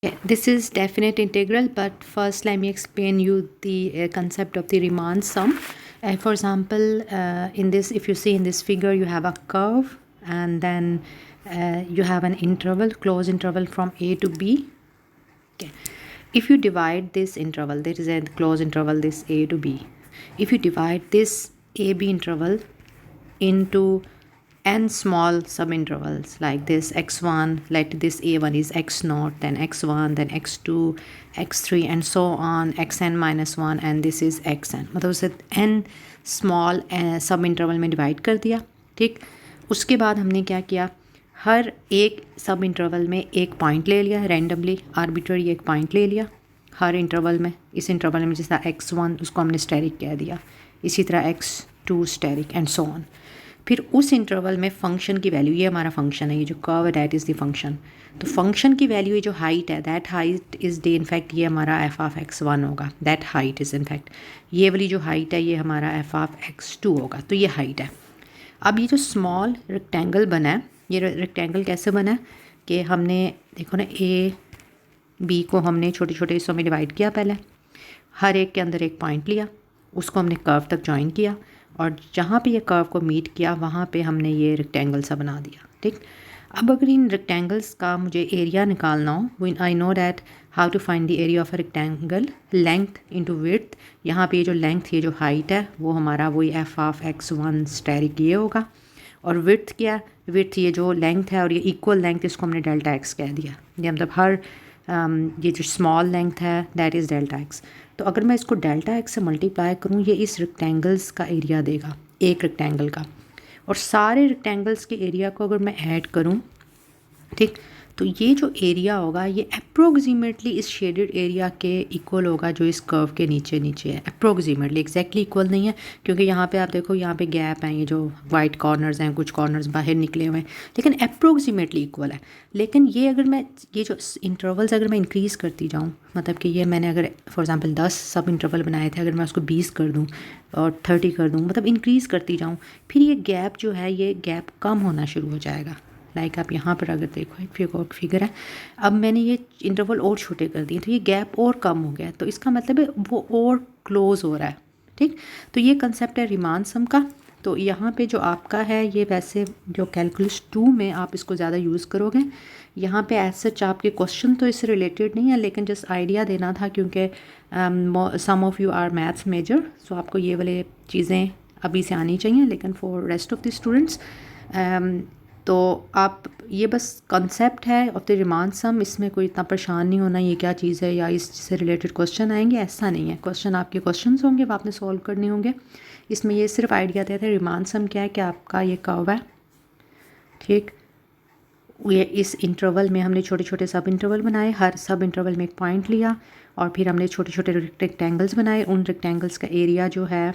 Yeah, this is definite integral, but first let me explain you the concept of the Riemann sum. For example, in this, if you see in this figure, you have a curve, and then you have an interval, closed interval from A to B. Okay. If you divide this interval, there is a closed interval, this A to B. If you divide this AB interval into n small subintervals like this x1, let this a1 is x0, then x1, then x2, x3 and so on, xn minus 1 and this is xn, मतलब उसे n small सब interval में divide कर दिया। ठीक, उसके बाद हमने क्या किया, हर एक सब इंटरवल में एक पॉइंट ले लिया, रैंडमली आर्बिट्ररी एक पॉइंट ले लिया हर इंटरवल में। इस इंटरवल में जैसा x1 उसको हमने स्टेरिक कह दिया, इसी तरह x2 steric and so on. फिर उस इंटरवल में फंक्शन की वैल्यू, ये हमारा फंक्शन है, ये जो कर्व है दैट इज़ द फंक्शन। तो फंक्शन की वैल्यू ये जो हाइट है, that height is day in fact ये हमारा एफ ऑफ x1 होगा, दैट हाइट इज़ इनफैक्ट, ये वाली जो हाइट है ये हमारा एफ ऑफ x2 होगा। तो ये हाइट है। अब ये जो स्मॉल रेक्टेंगल बना है, ये रेक्टेंगल कैसे बना है कि हमने देखो ना ए बी को हमने छोटे छोटे हिस्सों में डिवाइड किया, पहले हर एक के अंदर एक पॉइंट लिया, उसको हमने कर्व तक ज्वाइन किया और जहाँ पे ये कर्व को मीट किया वहाँ पे हमने ये रेक्टेंगल सा बना दिया। ठीक, अब अगर इन रेक्टेंगल्स का मुझे एरिया निकालना हो, I know that how to find the area of a rectangle, length into width. यहाँ पे ये जो लेंथ, ये जो हाइट है वो हमारा वही एफ ऑफ x1 स्टेरिक ये होगा, और विड्थ क्या, विड्थ ये जो लेंथ है और ये इक्वल लेंथ, इसको हमने डेल्टा एक्स कह दिया। ये मतलब हर ये जो स्मॉल लेंथ है दैट इज़ डेल्टा एक्स। तो अगर मैं इसको डेल्टा एक्स से मल्टीप्लाई करूँ, ये इस रेक्टेंगल्स का एरिया देगा, एक रेक्टेंगल का, और सारे रेक्टेंगल्स के एरिया को अगर मैं ऐड करूँ, ठीक, तो ये जो एरिया होगा ये अप्रोक्सीमेटली इस शेडेड एरिया के इक्वल होगा जो इस कर्व के नीचे नीचे है। अप्रोक्सीमेटली, एग्जैक्टली इक्वल नहीं है, क्योंकि यहाँ पे आप देखो यहाँ पे गैप हैं, ये जो वाइट कॉर्नर्स हैं, कुछ कॉर्नर्स बाहर निकले हुए हैं, लेकिन अप्रोक्सीमेटली इक्वल है। लेकिन ये अगर मैं ये जो इंटरवल्स अगर मैं इंक्रीज़ करती जाऊँ, मतलब कि ये मैंने अगर फॉर एग्जांपल 10 सब इंटरवल बनाए थे, अगर मैं उसको 20 कर दूँ और 30 कर दूँ, मतलब इंक्रीज़ करती जाऊँ, फिर ये गैप जो है ये गैप कम होना शुरू हो जाएगा। लाइक आप यहाँ पर अगर देखो एक फिगर है, अब मैंने ये इंटरवल और छोटे कर दिए तो ये गैप और कम हो गया, तो इसका मतलब है वो और क्लोज हो रहा है। ठीक, तो ये कंसेप्ट है रीमान सम का। तो यहाँ पे जो आपका है ये वैसे जो कैलकुलस 2 में आप इसको ज़्यादा यूज़ करोगे। यहाँ पे एज सच आपके क्वेश्चन तो इससे रिलेटेड नहीं है, लेकिन जस्ट आइडिया देना था, क्योंकि some of you are maths major, so आपको ये वाले चीज़ें अभी से आनी चाहिए, लेकिन for rest of the students तो आप ये बस कंसेप्ट है ऑफ द रीमान सम, इसमें कोई इतना परेशान नहीं होना ये क्या चीज़ है या इससे रिलेटेड क्वेश्चन आएंगे, ऐसा नहीं है। क्वेश्चन आपके क्वेश्चंस होंगे, वो आपने सॉल्व करने होंगे। इसमें ये सिर्फ आइडिया देता है रीमान सम क्या है कि आपका ये कर्व है, ठीक, ये इस इंटरवल में हमने छोटे छोटे सब इंटरवल बनाए, हर सब इंटरवल में एक पॉइंट लिया और फिर हमने छोटे छोटे रेक्टेंगल्स बनाए। उन रेक्टेंगल्स का एरिया जो है,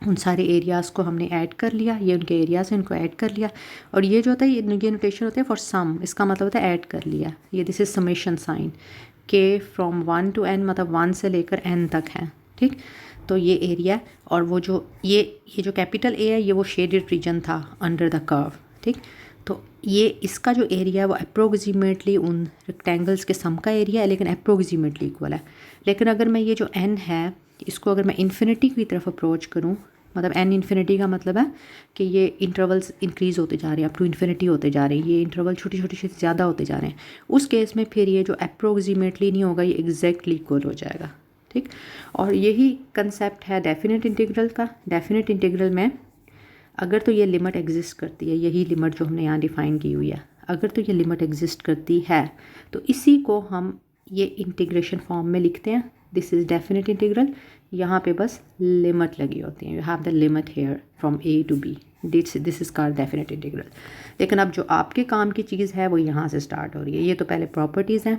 उन सारे एरियाज़ को हमने ऐड कर लिया, ये उनके एरियाज़ हैं, इनको ऐड कर लिया। और ये जो होता है ये नोटेशन होता है फॉर सम, इसका मतलब होता है ऐड कर लिया। ये दिस इज समेशन साइन के फ्रॉम 1 to n, मतलब 1 से लेकर n तक है। ठीक, तो ये एरिया, और वो जो ये जो कैपिटल ए है ये वो शेडेड रीजन था अंडर द कर्व। ठीक, तो ये इसका जो एरिया है वो अप्रोक्सीमेटली उन रेक्टेंगल्स के सम का एरिया है, लेकिन अप्रोक्सीमेटली इक्वल है। लेकिन अगर मैं ये जो n है इसको अगर मैं इन्फिनिटी की तरफ अप्रोच करूँ, मतलब n इन्फिनिटी का मतलब है कि ये इंटरवल्स इंक्रीज़ होते जा रहे हैं, अप टू इन्फिनिटी होते जा रहे हैं, ये इंटरवल छोटे छोटे से ज़्यादा होते जा रहे हैं, उस केस में फिर ये जो अप्रोक्सीमेटली नहीं होगा, ये एग्जैक्टली इक्वल हो जाएगा। ठीक, और यही कंसेप्ट है डेफिनेट इंटीग्रल का। डेफिनेट इंटीग्रल में अगर तो ये लिमिट एग्जिस्ट करती है, यही लिमिट जो हमने यहाँ डिफ़ाइन की हुई है, अगर तो ये लिमिट एग्जिस्ट करती है तो इसी को हम ये इंटीग्रेशन फॉर्म में लिखते हैं, दिस इज़ डेफिनेट इंटीग्रल। यहाँ पे बस लिमिट लगी होती है, you have the limit here from a to b, this is called definite integral. लेकिन अब जो आपके काम की चीज़ है वो यहाँ से स्टार्ट हो रही है। ये तो पहले प्रॉपर्टीज़ हैं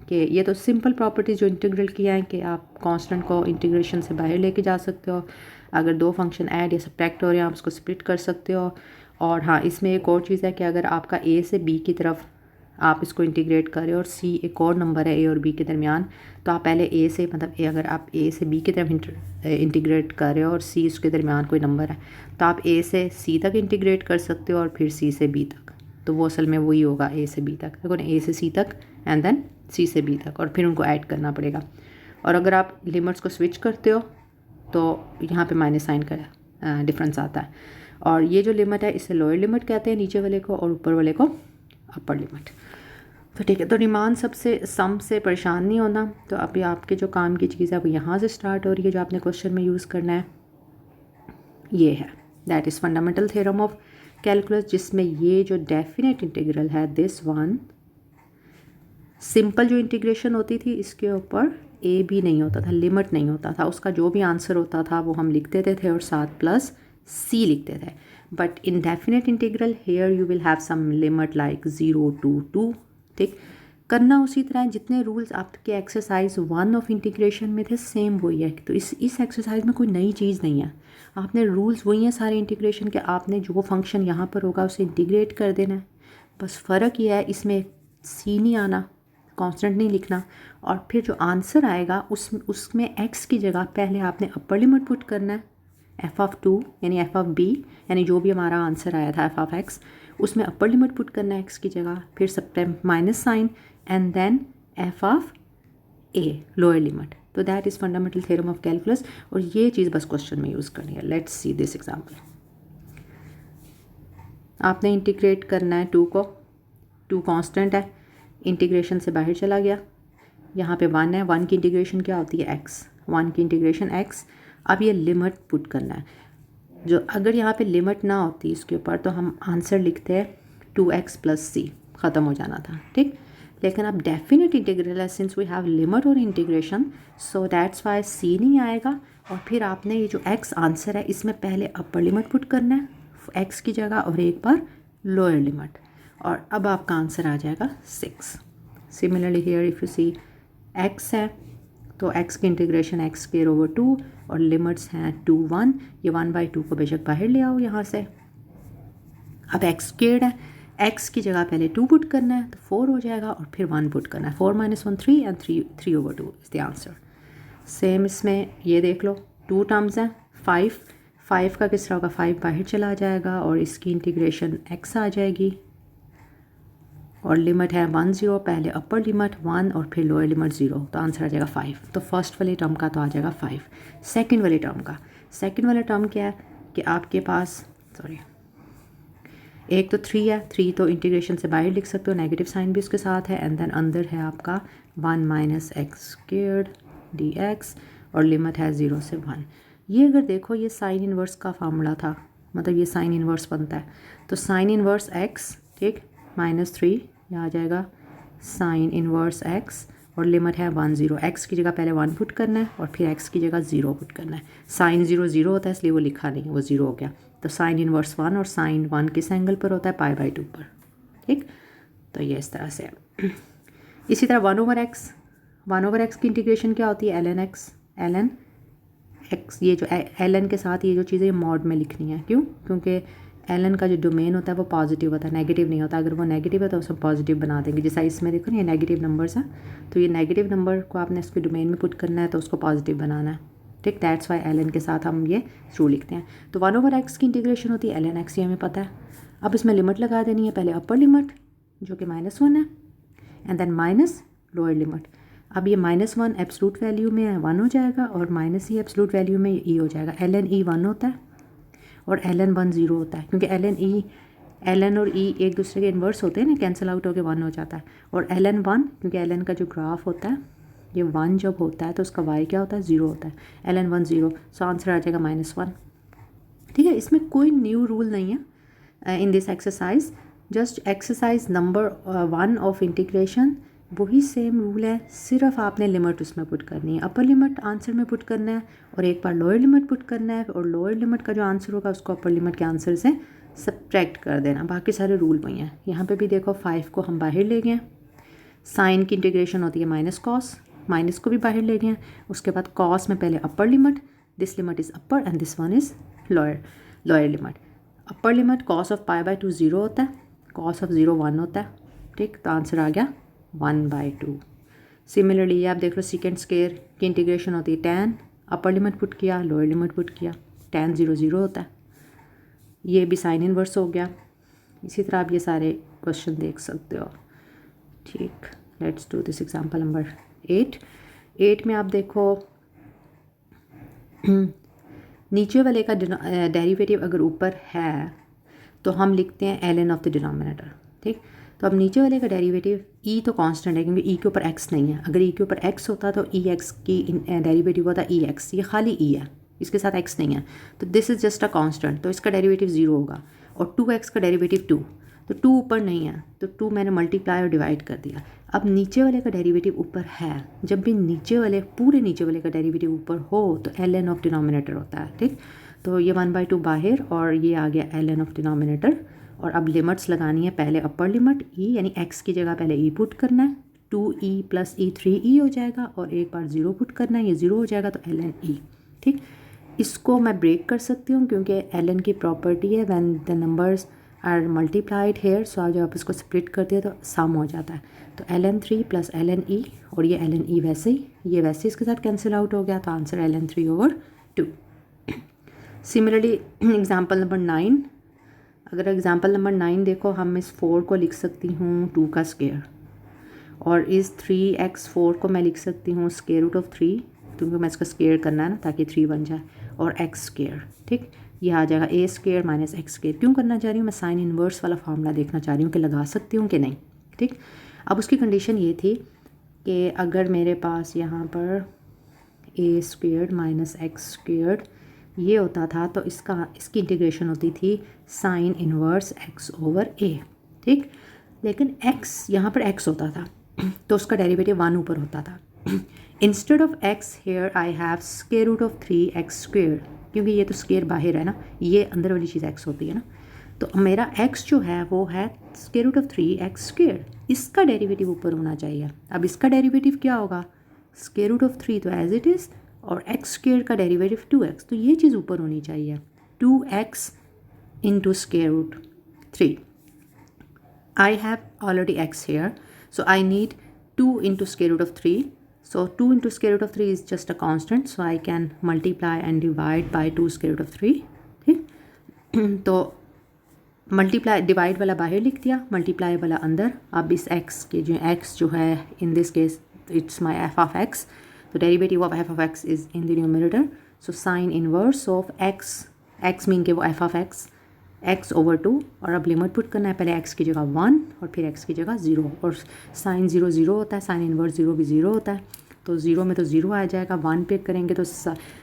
कि ये तो सिंपल प्रॉपर्टीज़ जो इंटीग्रल किया है कि आप कांस्टेंट को इंटीग्रेशन से बाहर लेके जा सकते हो, अगर दो फंक्शन ऐड या सब्ट्रैक्ट हो रहे हैं आप उसको स्प्लिट कर सकते हो। और हाँ, इसमें एक और चीज़ है कि अगर आपका a से b की तरफ आप इसको इंटीग्रेट करें और c एक और नंबर है a और b के दरमियान, तो आप पहले a से, मतलब अगर आप a से b की तरफ इंटीग्रेट कर रहे हो और c उसके दरमियान कोई नंबर है, तो आप a से c तक इंटीग्रेट कर सकते हो और फिर c से b तक, तो वो असल में वही होगा a से b तक, a से c तक एंड देन सी से बी तक, और फिर उनको ऐड करना पड़ेगा। और अगर आप लिमिट्स को स्विच करते हो तो यहाँ पे माइनस साइन का डिफरेंस आता है। और ये जो लिमिट है इसे लोअर लिमिट कहते हैं नीचे वाले को, और ऊपर वाले को अपर लिमिट। तो ठीक है, तो रिमान सबसे सम से परेशान नहीं होना। तो अभी आपके जो काम की चीज़ है वो यहाँ से स्टार्ट हो रही है, जो आपने क्वेश्चन में यूज़ करना है ये है, that is fundamental theorem of calculus, जिसमें ये जो डेफिनेट इंटीग्रल है दिस वन, सिंपल जो इंटीग्रेशन होती थी इसके ऊपर ए बी नहीं होता था, लिमिट नहीं होता था, उसका जो भी आंसर होता था वो हम लिख देते थे और साथ प्लस सी लिखते थे। But in definite integral here you will have some limit like 0 to 2। ठीक, करना उसी तरह जितने रूल्स आपके एक्सरसाइज 1 ऑफ इंटीग्रेशन में थे सेम वही है। तो इस एक्सरसाइज में कोई नई चीज़ नहीं है, आपने रूल्स वही हैं सारे इंटीग्रेशन के, आपने जो फंक्शन यहाँ पर होगा उसे इंटीग्रेट कर देना है। बस फ़र्क ये है इसमें सी नहीं आना, कांस्टेंट नहीं लिखना, और फिर जो आंसर आएगा उसमें एक्स की जगह पहले आपने अपर लिमिट पुट करना है f(2) यानी f(b) यानी जो भी हमारा आंसर आया था f(x), उसमें अपर लिमिट पुट करना है एक्स की जगह, फिर सब minus sign and then f(a) lower limit. तो that is fundamental theorem of calculus, और ये चीज़ बस क्वेश्चन में यूज़ करनी है। Let's see this example. आपने इंटीग्रेट करना है 2 को, 2 कांस्टेंट है, इंटीग्रेशन से बाहर चला गया, यहाँ पे 1 है, 1 की इंटीग्रेशन क्या होती है x, 1 की इंटीग्रेशन x। अब ये लिमिट पुट करना है, जो अगर यहाँ पे लिमिट ना होती इसके ऊपर तो हम आंसर लिखते हैं 2x + c, ख़त्म हो जाना था। ठीक, लेकिन अब डेफिनेट इंटीग्रल है, सिंस वी हैव लिमिट और integration, so that's why c नहीं आएगा। और फिर आपने ये जो x आंसर है इसमें पहले अपर लिमिट पुट करना है x की जगह और एक बार लोअर लिमिट, और अब आपका आंसर आ जाएगा 6। Similarly here if you see x है तो x की इंटीग्रेशन x²/2 और लिमिट्स हैं 2 1, ये 1/2 को बेशक बाहर ले आओ यहाँ से। अब x² है, x की जगह पहले 2 पुट करना है तो 4 हो जाएगा, और फिर 1 पुट करना है, 4 - 1 3 and 3/2 is the answer. Same इसमें ये देख लो 2 टर्म्स हैं, 5 का किस तरह होगा, 5 बाहर चला जाएगा और इसकी इंटीग्रेशन x आ जाएगी, और लिमिट है 1 0, पहले अपर लिमिट 1 और फिर लोअर लिमिट 0, तो आंसर आ जाएगा 5। तो फर्स्ट वाले टर्म का तो आ जाएगा 5। सेकंड वाले टर्म क्या है कि आपके पास एक तो 3 है, 3 तो इंटीग्रेशन से बाहर लिख सकते हो, नेगेटिव साइन भी उसके साथ है, एंड देन अंदर है आपका 1 - x² dx और लिमिट है 0 से 1। ये अगर देखो ये साइन इन्वर्स का फार्मूला था, मतलब ये साइन इन्वर्स बनता है, तो साइन इन्वर्स x, ठीक, -3 यहाँ आ जाएगा साइन इन्वर्स x, और लिमिट है 1 0, x की जगह पहले 1 पुट करना है और फिर x की जगह 0 पुट करना है। साइन 0 0 होता है इसलिए वो लिखा नहीं, वो 0 हो गया। तो साइन इन्वर्स 1, और साइन 1 किस एंगल पर होता है, π/2 पर। ठीक, तो ये इस तरह से है। इसी तरह 1/x की इंटीग्रेशन क्या होती है, ln x। ये जो ln के साथ ये जो चीज़ें मॉड में लिखनी है, क्यों, क्योंकि ln का जो डोमेन होता है वो पॉजिटिव होता है, नेगेटिव नहीं होता। अगर वो नेगेटिव है तो उसे पॉजिटिव बना देंगे, जैसा इसमें देखो ना ये नेगेटिव नंबर्स हैं, तो ये नेगेटिव नंबर को आपने इसके डोमेन में पुट करना है तो उसको पॉजिटिव बनाना है। ठीक, दैट्स वाई ln के साथ हम ये थ्रू लिखते हैं। तो 1/x की इंटीग्रेशन होती है ln x, ये हमें पता है। अब इसमें लिमिट लगा देनी है, पहले अपर लिमिट जो कि -1 है, and then minus lower limit. अब ये -1 एब्सोल्यूट वैल्यू में 1 हो जाएगा और -e एब्सोल्यूट वैल्यू में e हो जाएगा। ln e 1 होता है और ln 1 0 होता है, क्योंकि ln और e एक दूसरे के इन्वर्स होते हैं ना, कैंसिल आउट होकर 1 हो जाता है। और ln 1, क्योंकि ln का जो ग्राफ होता है ये 1 जब होता है तो उसका y क्या होता है, 0 होता है। ln 1 0, सो आंसर आ जाएगा -1। ठीक है, इसमें कोई न्यू रूल नहीं है in this exercise, just exercise number 1 of integration, वही सेम रूल है, सिर्फ आपने लिमिट उसमें पुट करनी है। अपर लिमिट आंसर में पुट करना है और एक बार लोअर लिमिट पुट करना है, और लोअर लिमिट का जो आंसर होगा उसको अपर लिमिट के आंसर से सब्ट्रैक्ट कर देना। बाकी सारे रूल वही हैं। यहाँ पे भी देखो 5 को हम बाहर ले गए, साइन की इंटीग्रेशन होती है माइनस कॉस, माइनस को भी बाहर ले गए, उसके बाद कॉस में पहले upper limit, this limit is upper and this one is lower limit. Upper limit cos of π/2 0 होता है, कॉस ऑफ 0 1 होता है। ठीक, तो आंसर आ गया 1/2। सिमिलरली ये आप देख लो सेकेंड स्क्वायर की इंटीग्रेशन होती है tan, अपर लिमिट पुट किया, लोअर लिमिट पुट किया, tan 0 0 होता है। ये भी साइन इन्वर्स हो गया। इसी तरह आप ये सारे क्वेश्चन देख सकते हो। ठीक, let's do this example number 8 में आप देखो नीचे वाले का डेरिवेटिव अगर ऊपर है तो हम लिखते हैं ln ऑफ द डिनोमिनेटर, ठीक। तो अब नीचे वाले का डेरिवेटिव e तो कांस्टेंट है क्योंकि e के ऊपर x नहीं है। अगर e के ऊपर x होता तो e x की डेरिवेटिव होता ex, ये खाली e है, इसके साथ x नहीं है, तो this is just a constant, तो इसका डेरिवेटिव 0 होगा। और 2x का डेरिवेटिव 2, तो 2 ऊपर नहीं है तो 2 मैंने मल्टीप्लाई और डिवाइड कर दिया। अब नीचे वाले का डेरिवेटिव ऊपर है, जब भी नीचे वाले पूरे नीचे वाले का डेरिवेटिव ऊपर हो तो ln ऑफ डिनोमिनेटर होता है, ठीक। तो ये 1/2 बाहर और ये आ गया ln ऑफ डिनोमिनेटर। और अब लिमिट्स लगानी है, पहले अपर लिमिट e यानी x की जगह पहले e पुट करना है, 2e + e 3e हो जाएगा, और एक बार 0 पुट करना है, ये 0 हो जाएगा तो ln e, ठीक। इसको मैं ब्रेक कर सकती हूँ क्योंकि ln की प्रॉपर्टी है when the numbers are multiplied here, सो जब आप इसको स्प्लिट करते हैं तो सम हो जाता है। तो ln 3 + ln e, और ये ln e वैसे ही ये वैसे इसके साथ कैंसिल आउट हो गया, तो answer ln 3/2। Similarly example number 9, अगर एग्जाम्पल नंबर 9 देखो, हम इस 4 को लिख सकती हूँ 2 का स्क्वायर, और इस 3x4 को मैं लिख सकती हूँ स्क्वायर रूट ऑफ 3, क्योंकि मैं इसका स्क्वायर करना है ना ताकि 3 बन जाए, और x स्क्वायर, ठीक। ये आ जाएगा a स्क्वायर - x स्क्वायर। क्यों करना चाह रही हूँ मैं, साइन इन्वर्स वाला फार्मूला देखना चाह रही हूँ कि लगा सकती हूँ कि नहीं, ठीक। अब उसकी कंडीशन ये थी कि अगर मेरे पास यहाँ पर a स्क्वायर - x स्क्वायर ये होता था तो इसकी इंटीग्रेशन होती थी साइन इन्वर्स x/a, ठीक। लेकिन x यहाँ पर x होता था तो उसका डेरिवेटिव 1 ऊपर होता था। Instead of x here I have square root of 3x square, क्योंकि ये तो स्क्वायर बाहर है ना, ये अंदर वाली चीज़ x होती है ना, तो मेरा x जो है वो है square root of 3x square, इसका डेरिवेटिव ऊपर होना चाहिए। अब इसका डेरिवेटिव क्या होगा, स्क्वायर रूट ऑफ 3 तो एज इट इज़, और x स्क्वायर का डेरिवेटिव 2x, तो ये चीज़ ऊपर होनी चाहिए, 2x into square root 3। I have already x here, so I need 2 into square root of 3. So 2 into square root of 3 is just a constant, so I can multiply and divide by 2 square root of 3, ठीक। तो multiply divide वाला बाहर लिख दिया, multiply वाला अंदर। अब इस x के जो x जो है in this case it's my f of x, तो derivative of f of x is in the numerator, so sine inverse of x mean के वो f of x/2, और अब लिमिट पुट करना है, पहले x की जगह 1 और फिर x की जगह 0, और साइन 0 0 होता है, साइन इन्वर्स 0 भी 0 होता है, तो 0 में तो 0 आ जाएगा, 1 पे करेंगे तो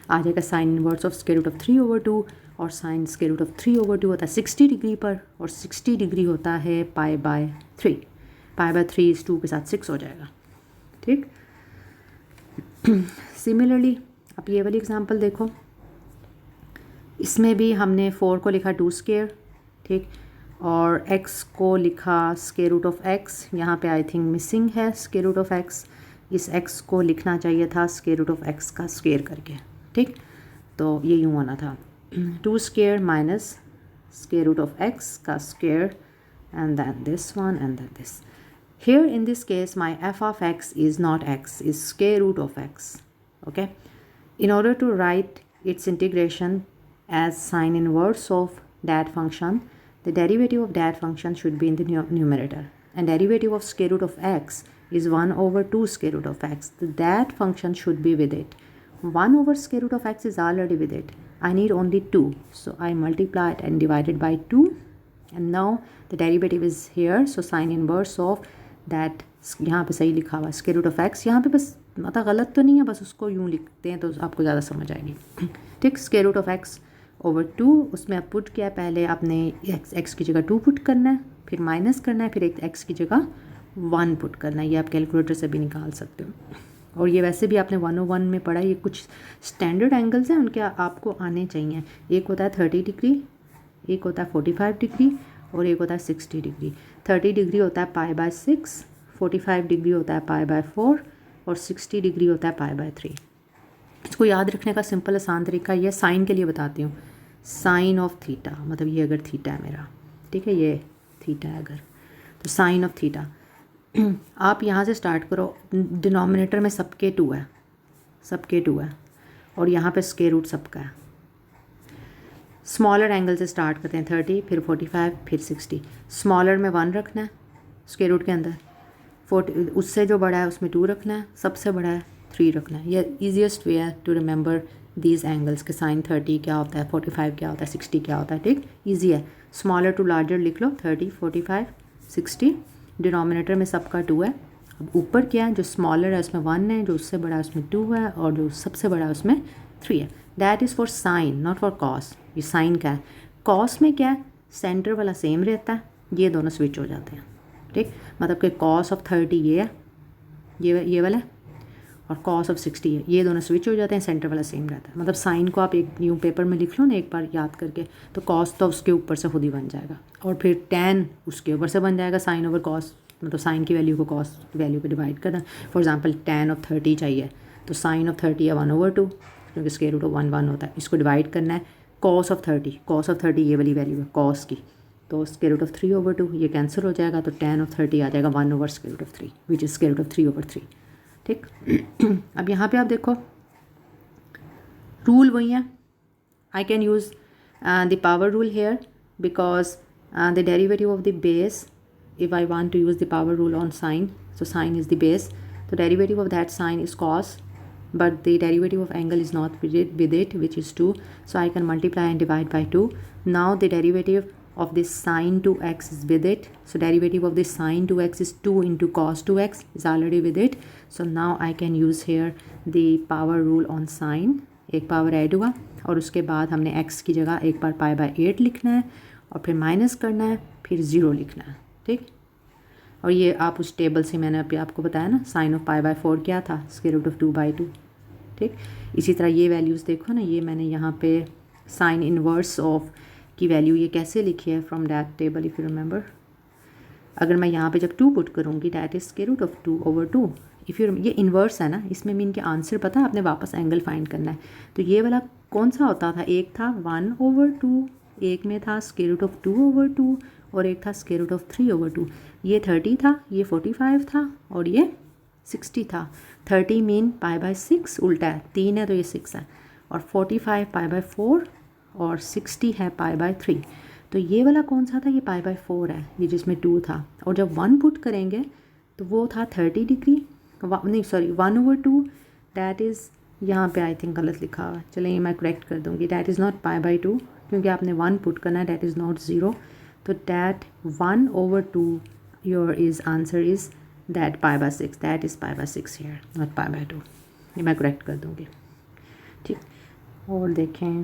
आ जाएगा sine inverse of square root of 3/2, और साइन स्क्वायर रूट ऑफ 3/2 होता है 60 डिग्री पर, और 60 डिग्री होता है π/3, π/3 इस 2 के साथ 6 हो जाएगा, ठीक। सिमिलरली आप ये वाली एग्जांपल देखो, इसमें भी हमने 4 को लिखा 2 स्क्वायर, ठीक, और x को लिखा स्क्वायर रूट ऑफ x, यहाँ पे आई थिंक मिसिंग है स्क्वायर रूट ऑफ x, इस x को लिखना चाहिए था स्क्वायर रूट ऑफ x का स्क्वायर करके, ठीक। तो ये यूँ होना था 2 square minus square root of x का square, and then this one and then this. Here in this case my f of x is not x, is square root of x, okay. In order to write its integration as sine inverse of that function, the derivative of that function should be in the numerator, and derivative of square root of x is 1/2 square root of x, so that function should be with it. 1 over square root of x is already with it, I need only 2, so I multiply it and divide it by 2, and now the derivative is here, so sine inverse of that, यहाँ पे सही लिखा हुआ है square root of x, यहाँ पे बस मतलब गलत तो नहीं है, बस उसको यूँ लिखते हैं तो आपको ज़्यादा समझ आएगी, ठीक। स्क्वायर रूट ऑफ x/2, उसमें आप पुट किया, पहले आपने x की जगह 2 पुट करना है, फिर माइनस करना है, फिर एक x की जगह 1 पुट करना है, ये आप कैलकुलेटर से भी निकाल सकते हो। और ये वैसे भी आपने 101 में पढ़ा, ये कुछ स्टैंडर्ड एंगल्स हैं उनके आपको आने चाहिए, एक होता है 30 डिग्री, एक होता है 45 डिग्री, और एक होता है 60 डिग्री। 30 डिग्री होता है π/6, 45 डिग्री होता है π/4, और 60 डिग्री होता है π/3। इसको याद रखने का सिंपल आसान तरीका ये साइन के लिए बताती हूँ, साइन ऑफ थीटा, मतलब ये अगर थीटा है मेरा, ठीक है, ये थीटा है अगर, तो साइन ऑफ थीटा, आप यहाँ से स्टार्ट करो, डिनोमिनेटर में सबके 2 है, सबके 2 है, और यहाँ पे स्क्वायर रूट सबका है। स्मॉलर एंगल से स्टार्ट करते हैं, 30, फिर 45, फिर 60, स्मॉलर में 1 रखना है स्क्वायर रूट के अंदर, 40 उससे जो बड़ा है उसमें 2 रखना है, सबसे बड़ा है 3 रखना है। ये ईजिएस्ट वे है टू रिमेंबर दीज एंगल्स के साइन 30 क्या होता है, 45 क्या होता है, 60 क्या होता है। ठीक, ईजी है। स्मॉलर टू लार्जर लिख लो, 30, 45, 60। डिनोमिनेटर में सबका 2 है। अब ऊपर क्या है, जो स्मॉलर है उसमें 1 है, जो उससे बड़ा है उसमें 2 है, और जो सबसे बड़ा है उसमें 3 है। That is for sine, not for cos. ये साइन का है। कॉस में क्या है, सेंटर वाला सेम रहता है, ये दोनों स्विच हो जाते हैं। ठीक, मतलब कि कॉस ऑफ 30 ये है, ये वाला, और कॉस ऑफ 60 है, ये दोनों स्विच हो जाते हैं, सेंटर वाला सेम रहता है। मतलब साइन को आप एक यूँ पेपर में लिख लो ना एक बार याद करके, तो कॉस तो उसके ऊपर से खुद ही बन जाएगा, और फिर टैन उसके ऊपर से बन जाएगा, साइन ओवर कॉस। मतलब साइन की वैल्यू को कॉस की वैल्यू पे डिवाइड करना। फॉर एग्जांपल टैन ऑफ 30 चाहिए, तो साइन ऑफ 30 है 1/2, क्योंकि स्क्वायर रूट ऑफ 1 होता है। इसको डिवाइड करना है कॉस ऑफ 30, कॉस ऑफ 30 ये वाली वैल्यू है कॉस की, तो स्क्वायर रूट ऑफ 3/2 ये कैंसिल हो जाएगा, तो टैन ऑफ 30 आ जाएगा 1/स्क्वायर root of 3 which is square root of 3/3। ठीक अब यहाँ पे आप देखो रूल वही है। I can use the power rule here because the derivative of the base, if I want to use the power rule on sine, so sine is the base, the derivative of that sine is cos, but the derivative of angle is not with it which is 2, so I can multiply and divide by 2. Now the derivative of this sine 2x is with it, so derivative of this sine 2x is 2 into cos 2x is already with it, so now I can use here the power rule on sine. एक power add हुआ और उसके बाद हमने x की जगह एक बार π/8 लिखना है, और फिर माइनस करना है, फिर 0 लिखना है। ठीक, और ये आप उस टेबल से मैंने अभी आपको बताया ना, साइन ऑफ π/4 क्या था, स्क्वायर रूट ऑफ 2/2। ठीक, इसी तरह ये वैल्यूज़ देखो ना, ये मैंने यहाँ पे साइन इनवर्स ऑफ की वैल्यू ये कैसे लिखी है from that table if you remember. अगर मैं यहाँ पे जब 2 पुट करूँगी that is square root of 2/2। If you, ये इन्वर्स है ना, इसमें मीन के आंसर पता है, आपने वापस एंगल फाइंड करना है। तो ये वाला कौन सा होता था, एक था 1/2, एक में था स्क्वायर रूट ऑफ 2/2, और एक था स्क्वायर रूट ऑफ 3/2। ये 30 था, ये 45 था, और ये 60 था। 30 मीन π/6 उल्टा है, 3 है तो ये 6 है, और 45 π/4, और 60 है π/3। तो ये वाला कौन सा था, ये π/4 है, ये जिसमें 2 था। और जब 1 पुट करेंगे तो वो था 30 डिग्री, नहीं सॉरी 1/2, दैट इज़ यहाँ पे आई थिंक गलत लिखा हुआ है, चलिए मैं करेक्ट कर दूँगी। दैट इज़ नॉट π/2, क्योंकि आपने 1 पुट करना है, दैट इज़ नॉट 0, तो that 1/2 your is answer is that π/6, that is π/6 here, not π/2। ये मैं करेक्ट कर दूँगी। ठीक, और देखें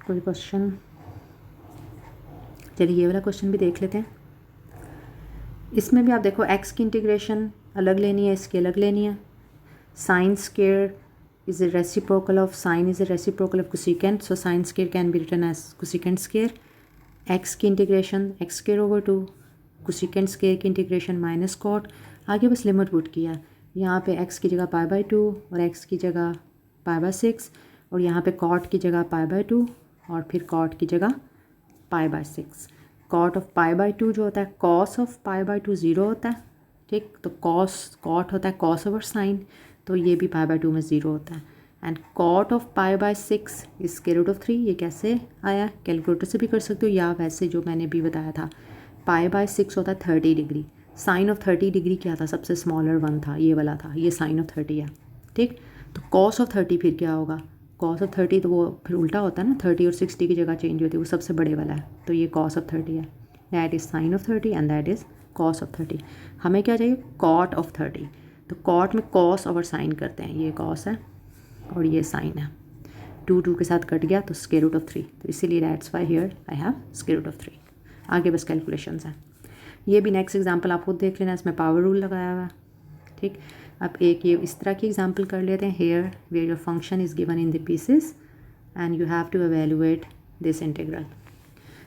कोई क्वेश्चन, चलिए ये वाला क्वेश्चन भी देख लेते हैं। इसमें भी आप देखो x की इंटीग्रेशन अलग लेनी है, इसकी अलग लेनी है। Sine square is a reciprocal of sine is a reciprocal of cosecant, so sine square can be written as cosecant square. x की integration x square over 2, cosecant square की इंटीग्रेशन माइनस cot। आगे बस limit put किया, यहाँ पे x की जगह π/2 और x की जगह π/6, और यहाँ पे cot की जगह π/2 और फिर cot की जगह π/6। cot ऑफ π/2 जो होता है, cos ऑफ π/2 0 होता है। ठीक, तो cot होता है cos ओवर साइन, तो ये भी π/2 में 0 होता है। And cot of π/6 is square root of 3। ये कैसे आया, कैलकुलेटर से भी कर सकते हो, या वैसे जो मैंने भी बताया था, π/6 होता है 30 डिग्री। साइन ऑफ 30 डिग्री क्या था, सबसे स्मॉलर वन था, ये वाला था, ये साइन ऑफ 30 है। ठीक, तो cos ऑफ 30 फिर क्या होगा, cos ऑफ 30 तो वो फिर उल्टा होता है ना, 30 और 60 की जगह चेंज होती है, वो सबसे बड़े वाला है, तो ये cos ऑफ 30 है। That is sine of 30 and that is cos of 30। हमें क्या चाहिए, cot ऑफ 30। तो cot में cos ओवर साइन करते हैं, ये cos है और ये साइन है, 2 के साथ कट गया तो स्क्वायर रूट ऑफ 3, तो इसीलिए that's why here I have square root of 3। आगे बस कैलकुलेशंस हैं। ये भी नेक्स्ट एग्जांपल आप खुद देख लेना, इसमें पावर रूल लगाया हुआ है। ठीक, अब एक ये इस तरह की एग्जांपल कर लेते हैं, here where your function is given in the pieces and you have to evaluate this integral.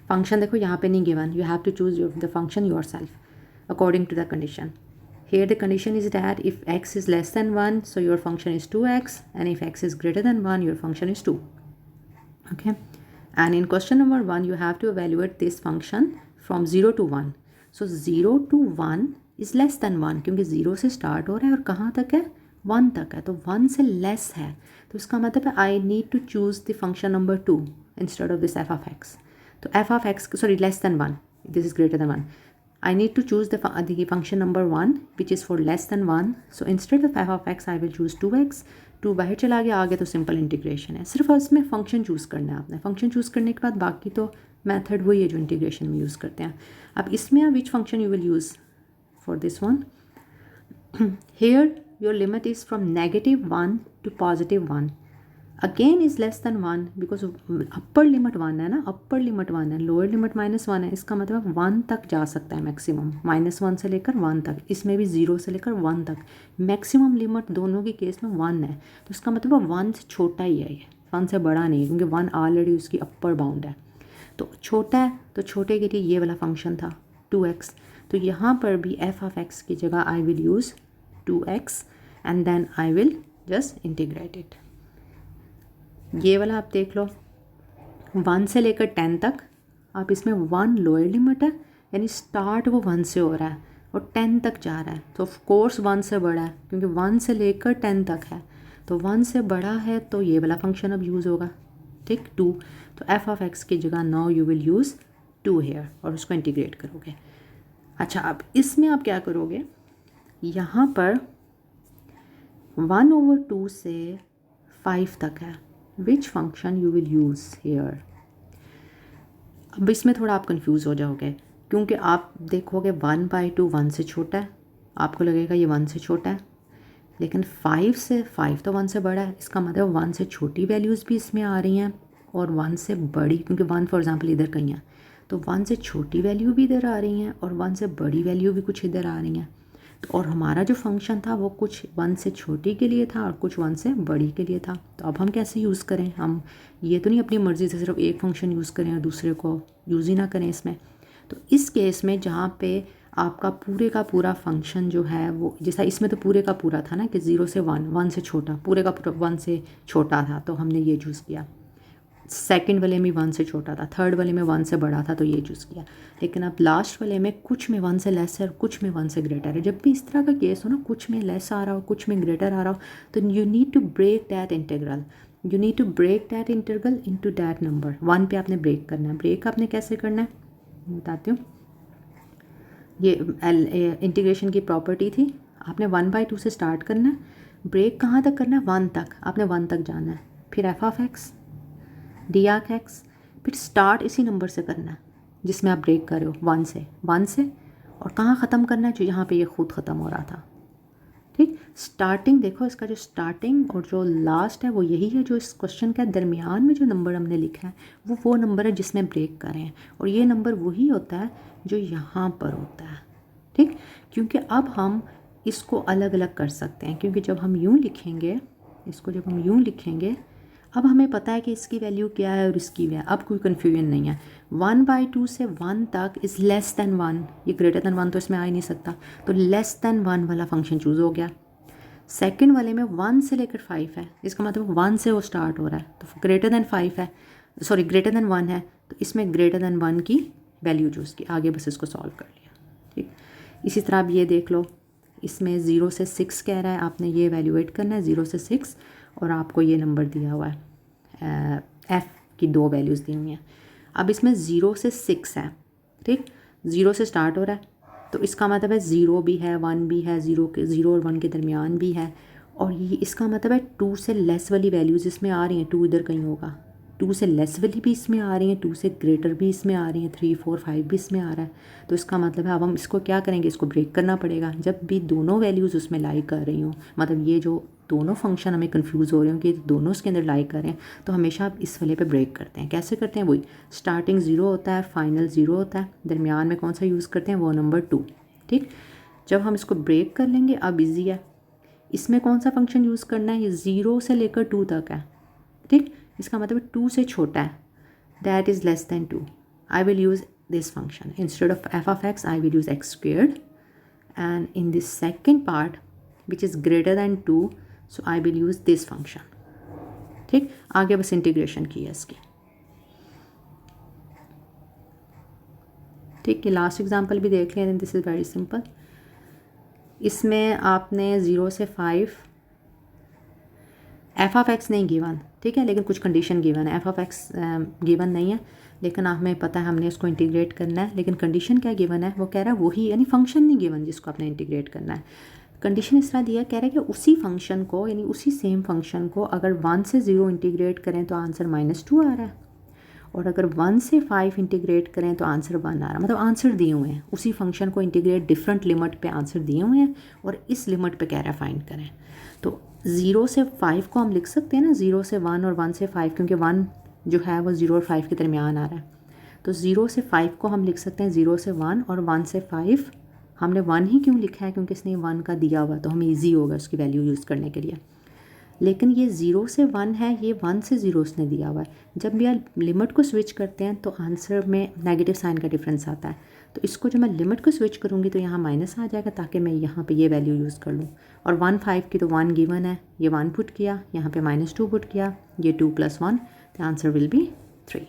Function देखो यहाँ पे नहीं given, you have to choose the function yourself according to the condition. Here the condition is that if x is less than 1, so your function is 2x, and if x is greater than 1, your function is 2. Okay, and in question number 1, you have to evaluate this function from 0 to 1. So 0 to 1 is less than 1, क्योंकि 0 से start हो रहा है और कहाँ तक है, 1 तक है, तो 1 से less है, तो इसका मतलब है I need to choose the function number 2 instead of this f of x. तो f of x, sorry, less than 1, this is greater than 1. I need to choose the function number 1 which is for less than 1. So instead of f of x I will choose 2x. 2 बाहर चला गया, आगे तो simple integration है, सिर्फ इसमें function choose करना है आपने. फंक्शन चूज़ करने के बाद बाकी तो मेथड वही है जो इंटीग्रेशन में यूज़ करते हैं. अब इसमें विच function you will use for this one. Here your limit is from -1 to +1. Again is less than 1 because upper limit 1 है ना, अपर लिमिट 1 है, लोअर लिमिट -1 है. इसका मतलब 1 तक जा सकता है मैक्सिमम, -1 से लेकर 1 तक. इसमें भी 0 से लेकर 1 तक मैक्सिमम लिमिट दोनों के केस में 1 है. तो इसका मतलब 1 से छोटा ही है, ये 1 से बड़ा नहीं, क्योंकि 1 ऑलरेडी उसकी अपर बाउंड है. तो छोटा है, तो छोटे के लिए ये वाला फंक्शन था 2x. तो यहाँ पर भी f of x की जगह I will use 2x and then I will just integrate it. ये वाला आप देख लो 1 से लेकर 10 तक. आप इसमें 1 लोअर लिमिट है, यानी स्टार्ट वो 1 से हो रहा है और 10 तक जा रहा है. तो ऑफ कोर्स 1 से बड़ा है, क्योंकि 1 से लेकर 10 तक है. तो 1 से बड़ा है तो ये वाला फंक्शन अब यूज़ होगा. ठीक, 2. तो f of x की जगह now you will use 2 here और उसको इंटीग्रेट करोगे. अच्छा, अब इसमें आप क्या करोगे, यहाँ पर 1/2 से 5 तक है. Which function you will use here. अब इसमें थोड़ा आप कंफ्यूज हो जाओगे, क्योंकि आप देखोगे 1/2 1 से छोटा है, आपको लगेगा ये 1 से छोटा है. लेकिन 5 तो 1 से बड़ा है. इसका मतलब 1 से छोटी वैल्यूज़ भी इसमें आ रही हैं और 1 से बड़ी, क्योंकि 1 फॉर एग्जांपल इधर कहीं है, तो 1 से छोटी वैल्यू भी इधर आ रही हैं और 1 से बड़ी वैल्यू भी कुछ इधर आ रही हैं. तो और हमारा जो फंक्शन था वो कुछ 1 से छोटी के लिए था और कुछ 1 से बड़ी के लिए था. तो अब हम कैसे यूज़ करें, हम ये तो नहीं अपनी मर्ज़ी से सिर्फ एक फंक्शन यूज़ करें और दूसरे को यूज़ ही ना करें इसमें. तो इस केस में जहाँ पे आपका पूरे का पूरा फंक्शन जो है वो, जैसा इसमें तो पूरे का पूरा था ना कि 0 से 1 से छोटा, पूरे का पूरा 1 से छोटा था, तो हमने ये चूज़ किया. सेकंड वाले में 1 से छोटा था, थर्ड वाले में 1 से बड़ा था, तो ये चूज़ किया. लेकिन अब लास्ट वाले में कुछ में 1 से लेस है और कुछ में 1 से ग्रेटर है. जब भी इस तरह का केस हो ना, कुछ में लेस आ रहा हो कुछ में ग्रेटर आ रहा हो, तो you need to break that integral. You need to break that integral into that number 1 पे आपने ब्रेक करना है. ब्रेक आपने कैसे करना है बताती हूँ. ये इंटीग्रेशन की प्रॉपर्टी थी, आपने 1/2 से स्टार्ट करना है, ब्रेक कहाँ तक करना है, 1 तक. आपने 1 तक जाना है, फिर f of x D arc x, फिर स्टार्ट इसी नंबर से करना है जिसमें आप ब्रेक कर रहे हो 1 से, और कहाँ ख़त्म करना है, जो यहाँ पे ये खुद ख़त्म हो रहा था. ठीक, स्टार्टिंग देखो, इसका जो स्टार्टिंग और जो लास्ट है वो यही है. जो इस क्वेश्चन के दरमियान में जो नंबर हमने लिखा है वो नंबर है जिसमें ब्रेक कर रहे हैं, और ये नंबर वही होता है जो यहाँ पर होता है. ठीक, क्योंकि अब हम इसको अलग अलग कर सकते हैं, क्योंकि जब हम यूँ लिखेंगे इसको, जब हम यूँ लिखेंगे, अब हमें पता है कि इसकी वैल्यू क्या है और इसकी क्या है. अब कोई कन्फ्यूजन नहीं है. 1/2 से 1 तक इज़ लेस दैन 1, ये ग्रेटर दैन 1 तो इसमें आ ही नहीं सकता. तो लेस दैन 1 वाला फंक्शन चूज़ हो गया. सेकंड वाले में 1 से लेकर 5 है, इसका मतलब 1 से वो स्टार्ट हो रहा है, तो ग्रेटर दैन 5 है, सॉरी ग्रेटर दैन 1 है, तो इसमें ग्रेटर दैन 1 की वैल्यू चूज़ की, आगे बस इसको सॉल्व कर लिया. ठीक, इसी तरह आप ये देख लो, इसमें 0 से 6 कह रहा है, आपने ये वैल्यूएट करना है 0 से 6, और आपको ये नंबर दिया हुआ है, f की 2 वैल्यूज़ दी हुई हैं. अब इसमें 0 से 6 है. ठीक, 0 से स्टार्ट हो रहा है, तो इसका मतलब है 0 भी है 1 भी है, 0 और 1 के दरमियान भी है, और ये इसका मतलब है 2 से लेस वाली वैल्यूज़ इसमें आ रही हैं. 2 इधर कहीं होगा, 2 से लेस वाली भी इसमें आ रही हैं, 2 से ग्रेटर भी इसमें आ रही हैं, 3 4 5 भी इसमें आ रहा है. तो इसका मतलब है अब हम इसको क्या करेंगे, इसको ब्रेक करना पड़ेगा. जब भी दोनों वैल्यूज़ उसमें लाई कर रही हूँ, मतलब ये जो दोनों फंक्शन हमें कंफ्यूज हो रहे हो कि दोनों इसके अंदर लाई कर रहे हैं, तो हमेशा आप इस वाले पे ब्रेक करते हैं. कैसे करते हैं, वही स्टार्टिंग 0 होता है, फाइनल 0 होता है, दरमियान में कौन सा यूज़ करते हैं, वो नंबर 2. ठीक, जब हम इसको ब्रेक कर लेंगे, अब ईजी है, इसमें कौन सा फंक्शन यूज़ करना है, ये 0 से लेकर 2 तक है. ठीक, इसका मतलब 2 से छोटा है, that is less than 2. I will use this function. Instead of f of x, I will use x squared, and in this second part which is greater than 2, so I will use this function. ठीक, आगे बस integration की है इसकी. ठीक, ये last example भी देख लें, दिस इज़ वेरी सिंपल. इसमें आपने 0 से 5 एफ ऑफ एक्स नहीं गिवन, ठीक है, लेकिन कुछ कंडीशन गिवन है। एफ ऑफ एक्स गिवन नहीं है, लेकिन हमें पता है हमने इसको इंटीग्रेट करना है, लेकिन कंडीशन क्या गिवन है, वो कह रहा है वही, यानी फंक्शन नहीं गिवन जिसको आपने इंटीग्रेट करना है। कंडीशन इस तरह दिया, कह रहा है कि उसी फंक्शन को, यानी उसी सेम फंक्शन को अगर 1 से 0 इंटीग्रेट करें तो आंसर -2 आ रहा है, और अगर 1 से 5 इंटीग्रेट करें तो आंसर 1 आ रहा है। मतलब आंसर दिए हुए हैं, उसी फंक्शन को इंटीग्रेट डिफरेंट लिमिट पे आंसर दिए हुए हैं, और इस लिमिट पे कह रहा है फाइंड करें। तो 0 से 5 को हम लिख सकते हैं ना, 0 से 1 और 1 से 5, क्योंकि 1 जो है वो 0 और 5 के दरमियान आ रहा है। तो 0 से 5 को हम लिख सकते हैं 0 से 1, और 1 से 5 हमने 1 ही क्यों लिखा है, क्योंकि इसने 1 का दिया हुआ, तो हमें ईजी होगा उसकी वैल्यू यूज़ करने के लिए। लेकिन ये 0 से 1 है, ये 1 से 0 उसने दिया हुआ है। जब भी आप लिमिट को स्विच करते हैं तो आंसर में नेगेटिव साइन का डिफरेंस आता है। तो इसको जब मैं लिमिट को स्विच करूँगी तो यहाँ माइनस आ जाएगा, ताकि मैं यहाँ पे ये वैल्यू यूज़ कर लूँ। और 1 5 की तो 1 गिवन है, ये 1 पुट किया, यहाँ पे -2 पुट किया, ये 2 + 1, द आंसर विल बी 3।